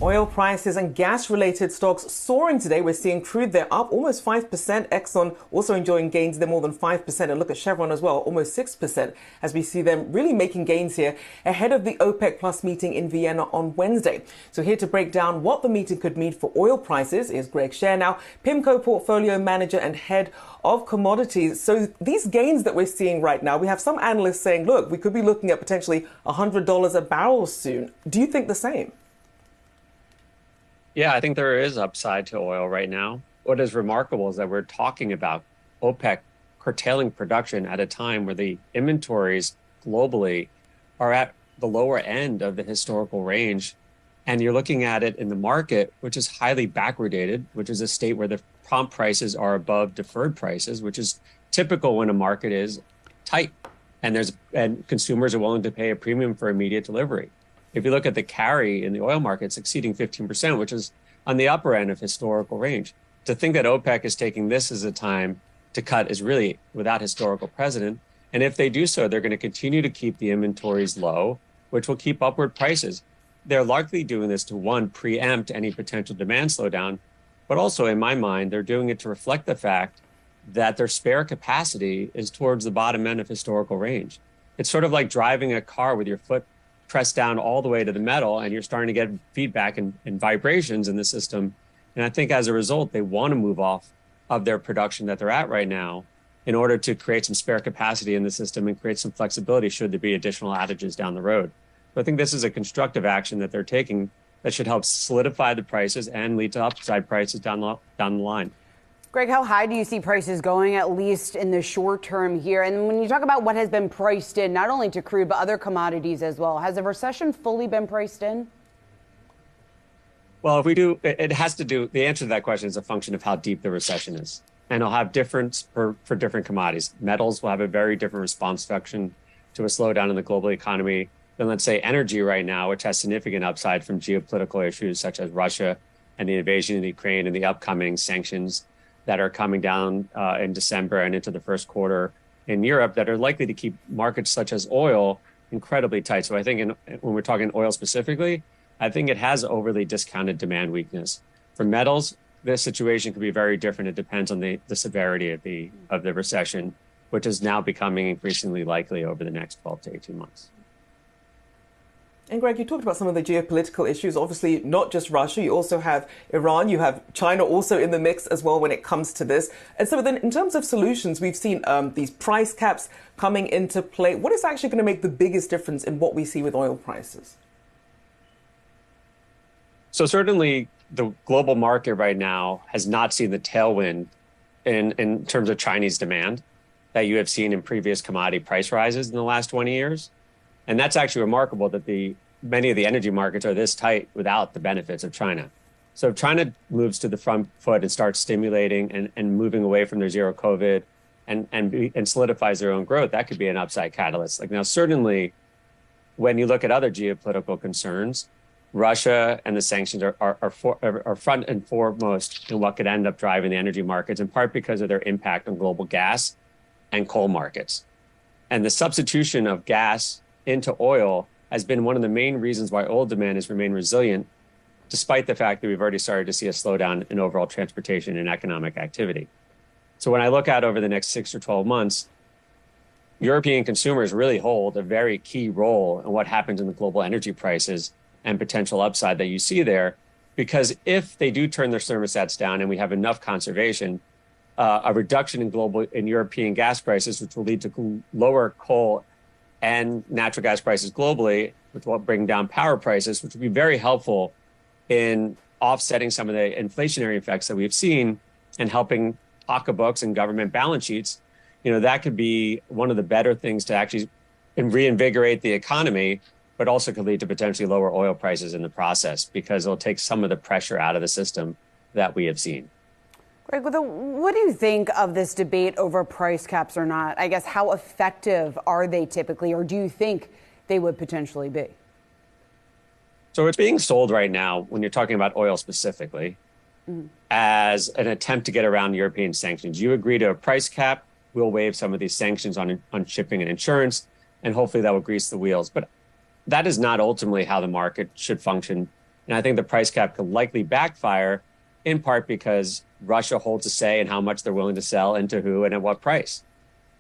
Oil prices and gas-related stocks soaring today. We're seeing crude there up almost 5%. Exxon also enjoying gains there more than 5%. And look at Chevron as well, almost 6%, as we see them really making gains here ahead of the OPEC Plus meeting in Vienna on Wednesday. So here to break down what the meeting could mean for oil prices is Greg Sharenow, Pimco portfolio manager and head of Commodities. So these gains that we're seeing right now, we have some analysts saying, look, we could be looking at potentially $100 a barrel soon. Do you think the same? Yeah, I think there is upside to oil right now. What is remarkable is that we're talking about OPEC curtailing production at a time where the inventories globally are at the lower end of the historical range. And you're looking at it in the market, which is highly backwardated, which is a state where the prompt prices are above deferred prices, which is typical when a market is tight and consumers are willing to pay a premium for immediate delivery. If you look at the carry in the oil markets exceeding 15%, which is on the upper end of historical range, to think that OPEC is taking this as a time to cut is really without historical precedent. And if they do so, they're going to continue to keep the inventories low, which will keep upward prices. They're likely doing this to, one, preempt any potential demand slowdown, but also in my mind, they're doing it to reflect the fact that their spare capacity is towards the bottom end of historical range. It's sort of like driving a car with your foot pressed down all the way to the metal and you're starting to get feedback and vibrations in the system. And I think as a result, they want to move off of their production that they're at right now in order to create some spare capacity in the system and create some flexibility should there be additional outages down the road. So I think this is a constructive action that they're taking that should help solidify the prices and lead to upside prices down the line. Greg, how high do you see prices going, at least in the short term here? And when you talk about what has been priced in, not only to crude, but other commodities as well, has the recession fully been priced in? Well, if we do, it has to do, the answer to that question is a function of how deep the recession is. And it'll have difference for different commodities. Metals will have a very different response function to a slowdown in the global economy than, let's say, energy right now, which has significant upside from geopolitical issues such as Russia and the invasion of Ukraine and the upcoming sanctions that are coming down in December and into the first quarter in Europe that are likely to keep markets such as oil incredibly tight. So I think when we're talking oil specifically, I think it has overly discounted demand weakness. For metals, this situation could be very different. It depends on the severity of the recession, which is now becoming increasingly likely over the next 12 to 18 months. And Greg, you talked about some of the geopolitical issues. Obviously, not just Russia. You also have Iran. You have China also in the mix as well when it comes to this. And so then in terms of solutions, we've seen these price caps coming into play. What is actually going to make the biggest difference in what we see with oil prices? So certainly the global market right now has not seen the tailwind in terms of Chinese demand that you have seen in previous commodity price rises in the last 20 years. And that's actually remarkable that many of the energy markets are this tight without the benefits of China. So if China moves to the front foot and starts stimulating and moving away from their zero COVID and solidifies their own growth, that could be an upside catalyst. Like now, certainly, when you look at other geopolitical concerns, Russia and the sanctions are front and foremost in what could end up driving the energy markets, in part because of their impact on global gas and coal markets. And the substitution of gas into oil has been one of the main reasons why oil demand has remained resilient, despite the fact that we've already started to see a slowdown in overall transportation and economic activity. So when I look out over the next 6 or 12 months, European consumers really hold a very key role in what happens in the global energy prices and potential upside that you see there. Because if they do turn their thermostats down and we have enough conservation, a reduction in European gas prices, which will lead to lower coal and natural gas prices globally, which will bring down power prices, which will be very helpful in offsetting some of the inflationary effects that we've seen and helping pocketbooks and government balance sheets. You know, that could be one of the better things to actually reinvigorate the economy, but also could lead to potentially lower oil prices in the process because it'll take some of the pressure out of the system that we have seen. Greg, what do you think of this debate over price caps or not? I guess how effective are they typically, or do you think they would potentially be? So it's being sold right now, when you're talking about oil specifically, as an attempt to get around European sanctions. You agree to a price cap, we'll waive some of these sanctions on shipping and insurance, and hopefully that will grease the wheels. But that is not ultimately how the market should function And I think the price cap could likely backfire, in part because Russia holds a say in how much they're willing to sell and to who and at what price.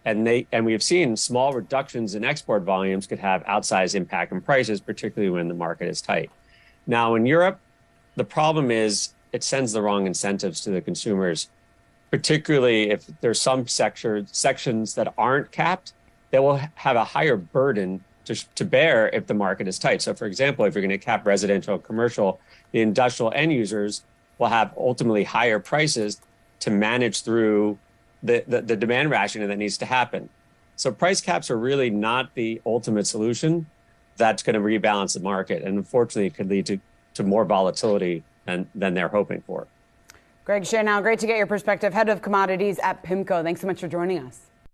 And we have seen small reductions in export volumes could have outsized impact on prices, particularly when the market is tight. Now, in Europe, the problem is it sends the wrong incentives to the consumers, particularly if there's some sections that aren't capped, they will have a higher burden to bear if the market is tight. So, for example, if you're going to cap residential, commercial, the industrial end users will have ultimately higher prices to manage through the demand rationing that needs to happen. So price caps are really not the ultimate solution that's going to rebalance the market. And unfortunately, it could lead to more volatility than they're hoping for. Greg Sharenow, great to get your perspective. Head of Commodities at Pimco. Thanks so much for joining us.